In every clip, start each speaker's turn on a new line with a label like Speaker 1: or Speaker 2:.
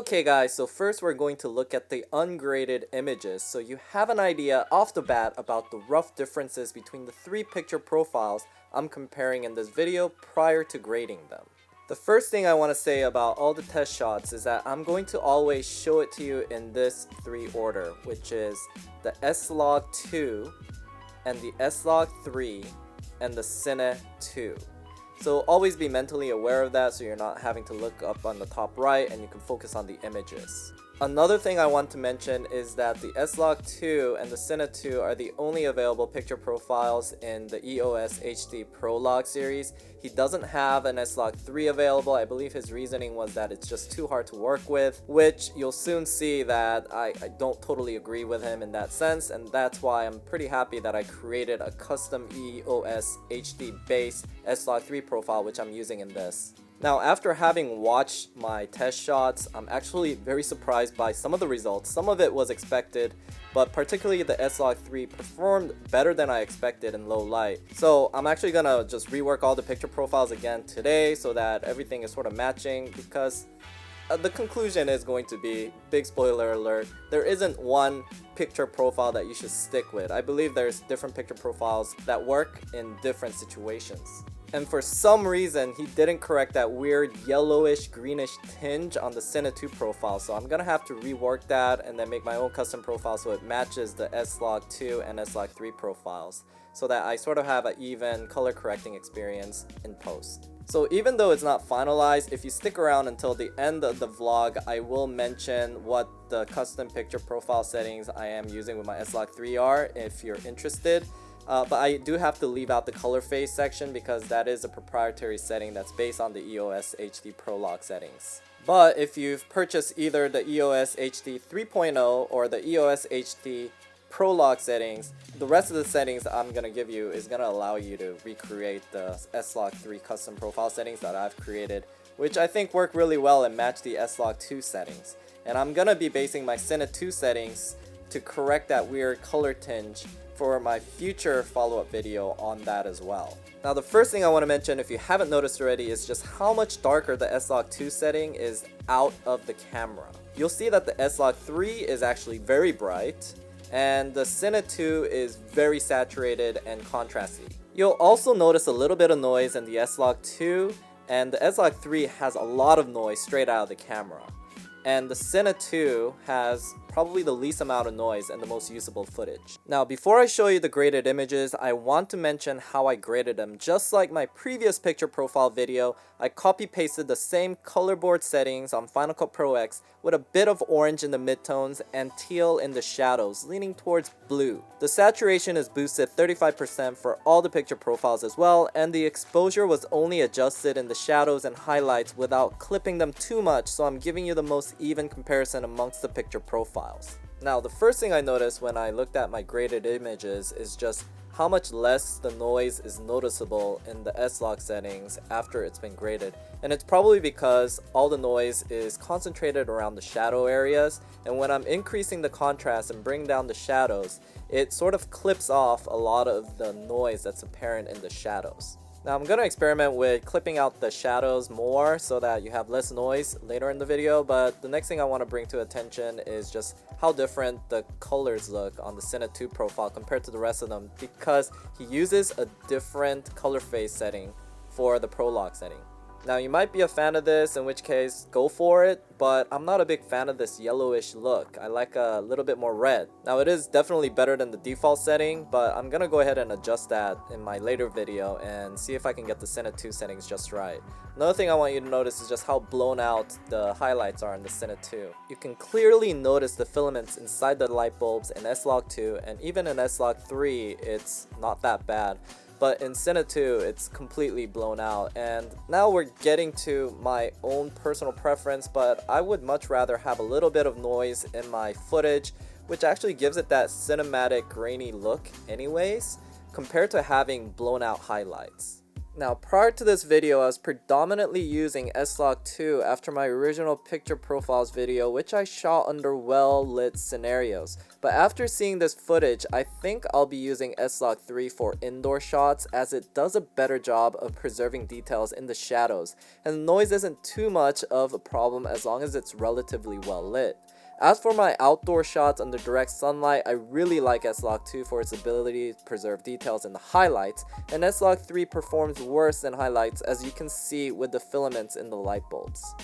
Speaker 1: Okay guys, so first we're going to look at the ungraded images so you have an idea off the bat about the rough differences between the three picture profiles I'm comparing in this video prior to grading them. The first thing I want to say about all the test shots is that I'm going to always show it to you in this three order, which is the SLOG2 and the SLOG3 and the Cine 2. So always be mentally aware of that so you're not having to look up on the top right and you can focus on the images. Another thing I want to mention is that the SLOG2 and the Cine 2 are the only available picture profiles in the EOSHD Pro Log series. He doesn't have an SLOG3 available. I believe his reasoning was that it's just too hard to work with, which you'll soon see that I don't totally agree with him in that sense, and that's why I'm pretty happy that I created a custom EOSHD based SLOG3 profile which I'm using in this. Now, after having watched my test shots, I'm actually very surprised by some of the results. Some of it was expected, but particularly the SLOG3 performed better than I expected in low light. So I'm actually gonna just rework all the picture profiles again today so that everything is sort of matching, because the conclusion is going to be, big spoiler alert, there isn't one picture profile that you should stick with. I believe there's different picture profiles that work in different situations. And for some reason, he didn't correct that weird yellowish greenish tinge on the Cine 2 profile. So I'm gonna have to rework that and then make my own custom profile so it matches the SLOG2 and SLOG3 profiles, so that I sort of have an even color correcting experience in post. So even though it's not finalized, if you stick around until the end of the vlog, I will mention what the custom picture profile settings I am using with my SLOG3 are if you're interested. But I do have to leave out the color phase section because that is a proprietary setting that's based on the EOSHD Pro Log settings. But if you've purchased either the EOSHD 3.0 or the EOSHD Pro Log settings, the rest of the settings I'm going to give you is going to allow you to recreate the SLOG3 custom profile settings that I've created, which I think work really well and match the SLOG2 settings. And I'm going to be basing my Cine 2 settings to correct that weird color tinge for my future follow-up video on that as well. Now, the first thing I want to mention, if you haven't noticed already, is just how much darker the SLOG2 setting is out of the camera. You'll see that the SLOG3 is actually very bright and the Cine 2 is very saturated and contrasty. You'll also notice a little bit of noise in the SLOG2, and the SLOG3 has a lot of noise straight out of the camera. And the Cine 2 has probably the least amount of noise and the most usable footage. Now, before I show you the graded images, I want to mention how I graded them. Just like my previous picture profile video, I copy-pasted the same color board settings on Final Cut Pro X with a bit of orange in the midtones and teal in the shadows, leaning towards blue. The saturation is boosted 35% for all the picture profiles as well, and the exposure was only adjusted in the shadows and highlights without clipping them too much, so I'm giving you the most even comparison amongst the picture profiles. Now, the first thing I noticed when I looked at my graded images is just how much less the noise is noticeable in the S-Log settings after it's been graded. And it's probably because all the noise is concentrated around the shadow areas, and when I'm increasing the contrast and bring down the shadows, it sort of clips off a lot of the noise that's apparent in the shadows. Now, I'm going to experiment with clipping out the shadows more so that you have less noise later in the video, but the next thing I want to bring to attention is just how different the colors look on the Cine 2 profile compared to the rest of them, because he uses a different color phase setting for the Pro Log setting. Now, you might be a fan of this, in which case go for it, but I'm not a big fan of this yellowish look. I like a little bit more red. Now, it is definitely better than the default setting, but I'm gonna go ahead and adjust that in my later video and see if I can get the Cine 2 settings just right. Another thing I want you to notice is just how blown out the highlights are in the Cine 2. You can clearly notice the filaments inside the light bulbs in S-Log2, and even in S-Log3 it's not that bad. But in Cine 2, it's completely blown out. And now we're getting to my own personal preference, but I would much rather have a little bit of noise in my footage, which actually gives it that cinematic grainy look anyways, compared to having blown out highlights. Now, prior to this video, I was predominantly using SLOG2 after my original picture profiles video, which I shot under well-lit scenarios. But after seeing this footage, I think I'll be using SLOG3 for indoor shots, as it does a better job of preserving details in the shadows, and the noise isn't too much of a problem as long as it's relatively well lit. As for my outdoor shots under direct sunlight, I really like SLOG2 for its ability to preserve details in the highlights, and SLOG3 performs worse than highlights, as you can see with the filaments in the light bulbs.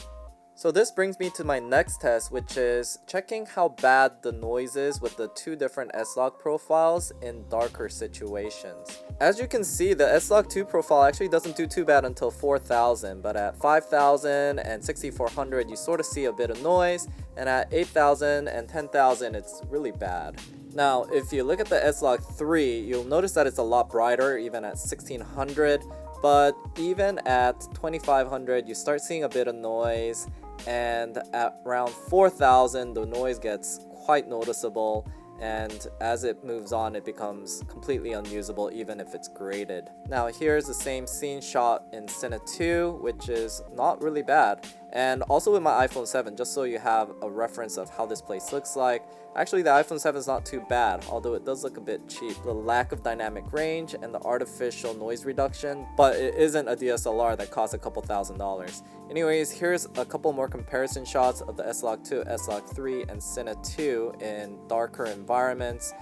Speaker 1: So this brings me to my next test, which is checking how bad the noise is with the two different S-Log profiles in darker situations. As you can see, the S-Log2 profile actually doesn't do too bad until 4000, but at 5000 and 6400 you sort of see a bit of noise, and at 8000 and 10000 it's really bad. Now, if you look at the S-Log3, you'll notice that it's a lot brighter even at 1600, but even at 2500 you start seeing a bit of noise, and at around 4000 the noise gets quite noticeable, and as it moves on it becomes completely unusable even if it's graded. Now here's the same scene shot in Cine2, which is not really bad, and also with my iPhone 7, just so you have a reference of how this place looks like. Actually, the iPhone 7 is not too bad, although it does look a bit cheap. The lack of dynamic range and the artificial noise reduction, but it isn't a DSLR that costs a couple $1,000s. Anyways, here's a couple more comparison shots of the S-Log2, S-Log3, and Cine2 in darker environments.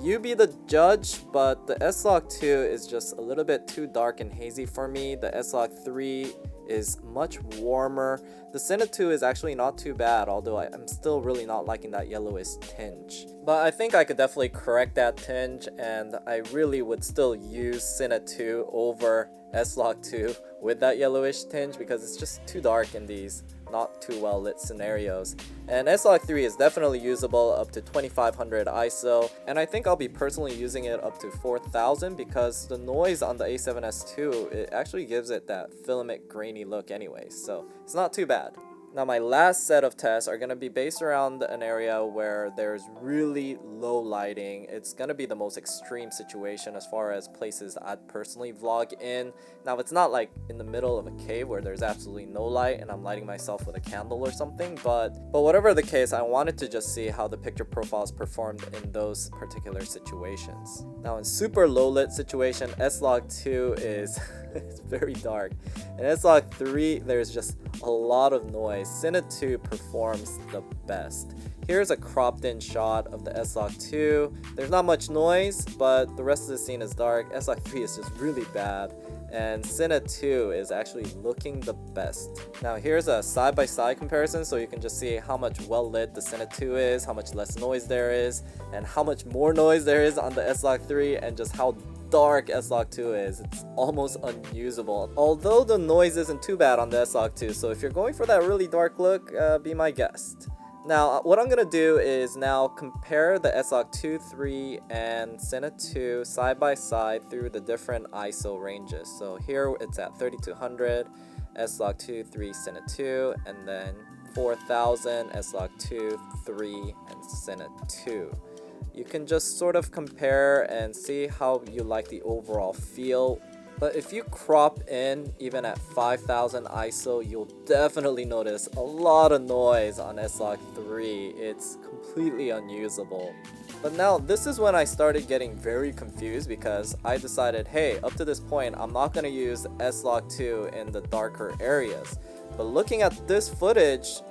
Speaker 1: You be the judge, but the S-Log2 is just a little bit too dark and hazy for me. The S-Log3 is much warmer. The Cine2 is actually not too bad, although I'm still really not liking that yellowish tinge. But I think I could definitely correct that tinge, and I really would still use Cine2 over S-Log2 with that yellowish tinge because it's just too dark in these not too well lit scenarios. And S-Log3 is definitely usable up to 2500 ISO, and I think I'll be personally using it up to 4000 because the noise on the A7S2, it actually gives it that filament grainy look anyway, so it's not too bad. Now my last set of tests are going to be based around an area where there's really low lighting. It's going to be the most extreme situation as far as places I'd personally vlog in. Now it's not like in the middle of a cave where there's absolutely no light and I'm lighting myself with a candle or something, but whatever the case, I wanted to just see how the picture profiles performed in those particular situations. Now in super low lit situation, S-Log2 is it's very dark, and S-Log3 there's just a lot of noise. Cine2 performs the best. Here's a cropped in shot of the S-Log2. There's not much noise, but the rest of the scene is dark. S-Log3 is just really bad, and Cine2 is actually looking the best. Now here's a side-by-side comparison so you can just see how much well lit the Cine2 is, how much less noise there is, and how much more noise there is on the S-Log3, and just how dark S-Log2 is. It's almost unusable, although the noise isn't too bad on the S-Log2, so if you're going for that really dark look, be my guest. Now what I'm gonna do is now compare the S-Log2, 3 and Cine2 side by side through the different ISO ranges. So here it's at 3200, S-Log2, 3, Cine2, and then 4000, S-Log2, 3, and Cine2. You can just sort of compare and see how you like the overall feel. But if you crop in even at 5000 ISO, you'll definitely notice a lot of noise on S-Log3. It's completely unusable. But now this is when I started getting very confused because I decided, hey, up to this point I'm not going to use S-Log2 in the darker areas. But looking at this footage,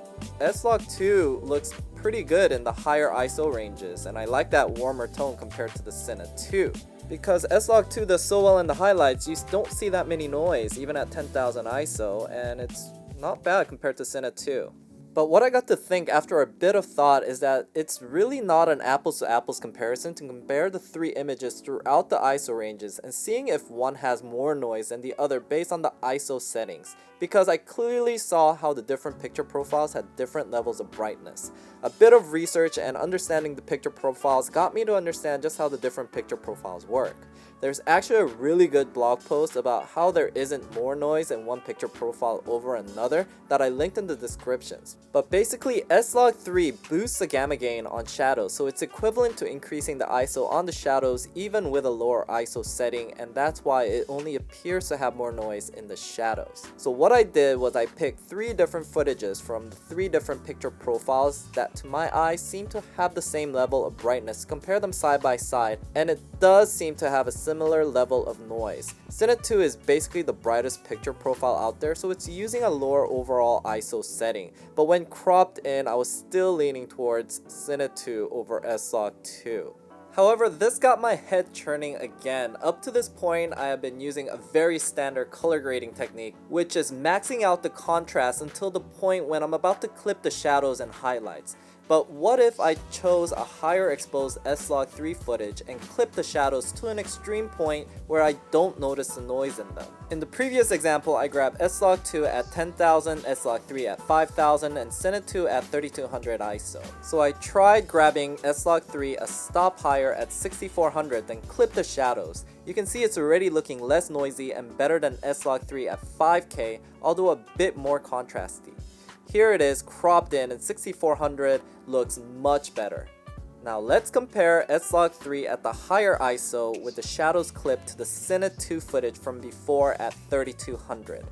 Speaker 1: S-Log2 looks pretty good in the higher ISO ranges, and I like that warmer tone compared to the Cine2. Because S-Log2 does so well in the highlights, you don't see that many noise even at 10,000 ISO, and it's not bad compared to Cine2. But what I got to think after a bit of thought is that it's really not an apples to apples comparison to compare the three images throughout the ISO ranges and seeing if one has more noise than the other based on the ISO settings, because I clearly saw how the different picture profiles had different levels of brightness. A bit of research and understanding the picture profiles got me to understand just how the different picture profiles work. There's actually a really good blog post about how there isn't more noise in one picture profile over another that I linked in the descriptions. But basically, SLOG3 boosts the gamma gain on shadows, so it's equivalent to increasing the ISO on the shadows even with a lower ISO setting, and that's why it only appears to have more noise in the shadows. So what I did was I picked 3 different footages from the 3 different picture profiles that to my eye seem to have the same level of brightness. Compare them side by side, and it does seem to have a similar level of noise. CINE2 is basically the brightest picture profile out there, so it's using a lower overall ISO setting. But when cropped in, I was still leaning towards CINE2 over SLOG2. However, this got my head churning again. Up to this point, I have been using a very standard color grading technique, which is maxing out the contrast until the point when I'm about to clip the shadows and highlights. But what if I chose a higher exposed SLOG3 footage and clipped the shadows to an extreme point where I don't notice the noise in them? In the previous example, I grabbed SLOG2 at 10,000, SLOG3 at 5,000, and CINE2 at 3200 ISO. So I tried grabbing SLOG3 a stop higher at 6400, then clipped the shadows. You can see it's already looking less noisy and better than SLOG3 at 5K, although a bit more contrasty. Here it is cropped in and 6400 looks much better. Now let's compare SLOG3 at the higher ISO with the shadows clipped to the CINE2 footage from before at 3200.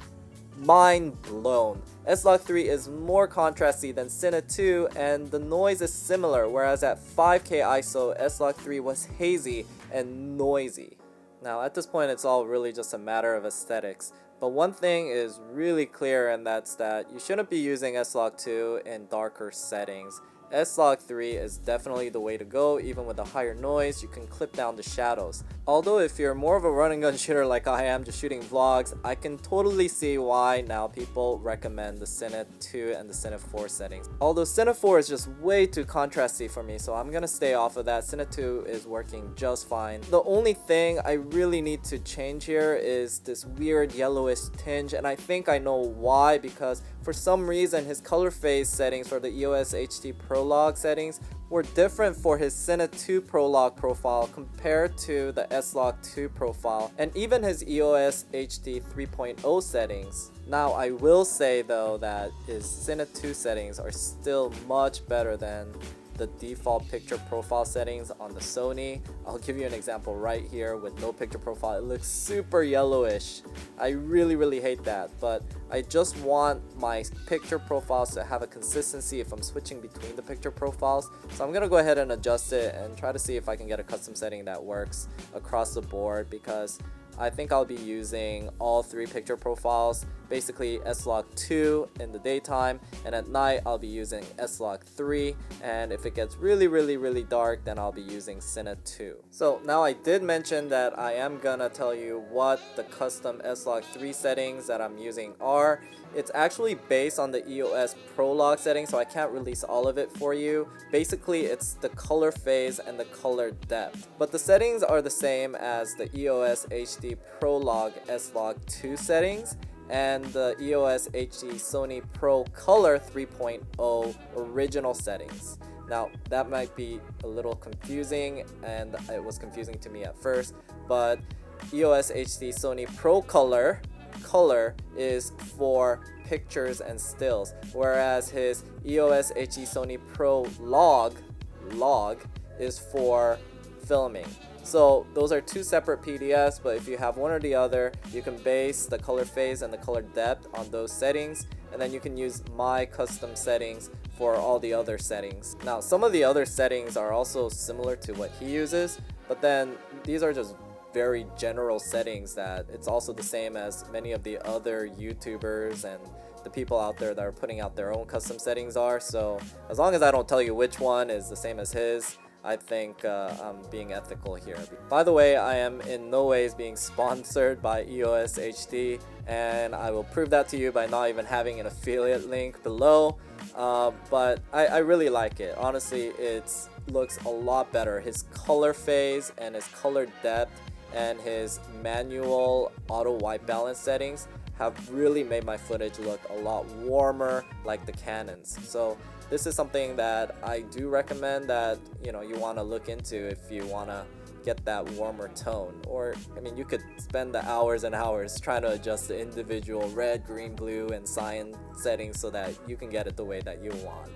Speaker 1: Mind blown. SLOG3 is more contrasty than CINE2 and the noise is similar, whereas at 5K ISO SLOG3 was hazy and noisy. Now at this point it's all really just a matter of aesthetics. But one thing is really clear, and that's that you shouldn't be using SLOG2 in darker settings. SLOG3 is definitely the way to go. Even with a higher noise, you can clip down the shadows. Although if you're more of a run and gun shooter like I am, just shooting vlogs, I can totally see why now people recommend the CINE2 and the CINE4 settings. Although CINE4 is just way too contrasty for me, so I'm gonna stay off of that. CINE2 is working just fine. The only thing I really need to change here is this weird yellowish tinge, and I think I know why, because for some reason his color phase settings for the EOSHD Pro Log settings were different for his CINE2 Pro Log profile compared to the SLOG2 profile, and even his EOSHD 3.0 settings. Now I will say though that his CINE2 settings are still much better than the default picture profile settings on the Sony. I'll give you an example right here with no picture profile. It looks super yellowish. I really hate that, but I just want my picture profiles to have a consistency if I'm switching between the picture profiles. So I'm gonna go ahead and adjust it and try to see if I can get a custom setting that works across the board, because I think I'll be using all 3 picture profiles, basically SLOG2 in the daytime, and at night I'll be using SLOG3, and if it gets really dark, then I'll be using CINE2. So now I did mention that I am gonna tell you what the custom SLOG3 settings that I'm using are. It's actually based on the EOS Pro Log setting, so I can't release all of it for you. Basically, it's the color phase and the color depth. But the settings are the same as the EOS HD Pro Log SLOG2 settings and the EOS HD Sony Pro Color 3.0 original settings. Now, that might be a little confusing, and it was confusing to me at first, but EOS HD Sony Pro Color is for pictures and stills, whereas his EOS HD Sony Pro Log is for filming. So those are 2 separate PDFs, but if you have one or the other, you can base the color phase and the color depth on those settings, and then you can use my custom settings for all the other settings. Now, some of the other settings are also similar to what he uses, but then these are just very general settings that it's also the same as many of the other YouTubers and the people out there that are putting out their own custom settings are. So as long as I don't tell you which one is the same as his, I think I'm being ethical here. By the way, I am in no ways being sponsored by EOS HD, and I will prove that to you by not even having an affiliate link below. But I really like it. Honestly, it looks a lot better. His color phase and his color depth and his manual auto white balance settings have really made my footage look a lot warmer like the Canons. So this is something that I do recommend that you want to look into if you want to get that warmer tone. Or, I mean, you could spend the hours and hours trying to adjust the individual red, green, blue, and cyan settings so that you can get it the way that you want.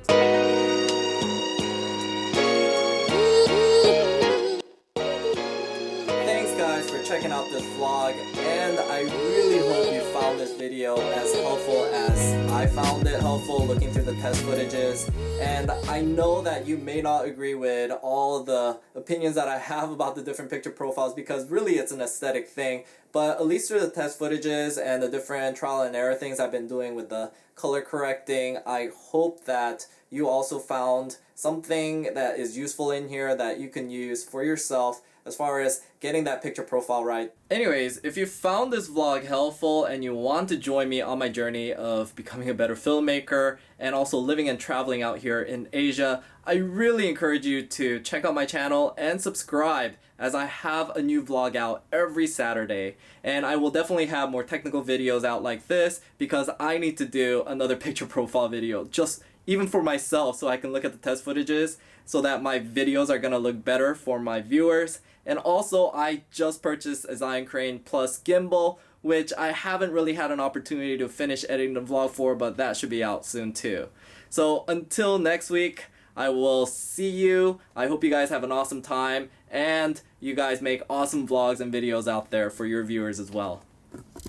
Speaker 1: Thanks guys for checking out this vlog, and I really hope you found this video as helpful as I found it helpful looking through the test footages. And I know that you may not agree with all the opinions that I have about the different picture profiles, because really it's an aesthetic thing, but at least through the test footages and the different trial and error things I've been doing with the color correcting, I hope that you also found something that is useful in here that you can use for yourself as far as getting that picture profile right. Anyways, if you found this vlog helpful and you want to join me on my journey of becoming a better filmmaker and also living and traveling out here in Asia, I really encourage you to check out my channel and subscribe, as I have a new vlog out every Saturday. And I will definitely have more technical videos out like this, because I need to do another picture profile video, just even for myself, so I can look at the test footages so that my videos are gonna look better for my viewers. And also, I just purchased a Xeon Crane Plus gimbal, which I haven't really had an opportunity to finish editing the vlog for, but that should be out soon too. So until next week, I will see you. I hope you guys have an awesome time, and you guys make awesome vlogs and videos out there for your viewers as well.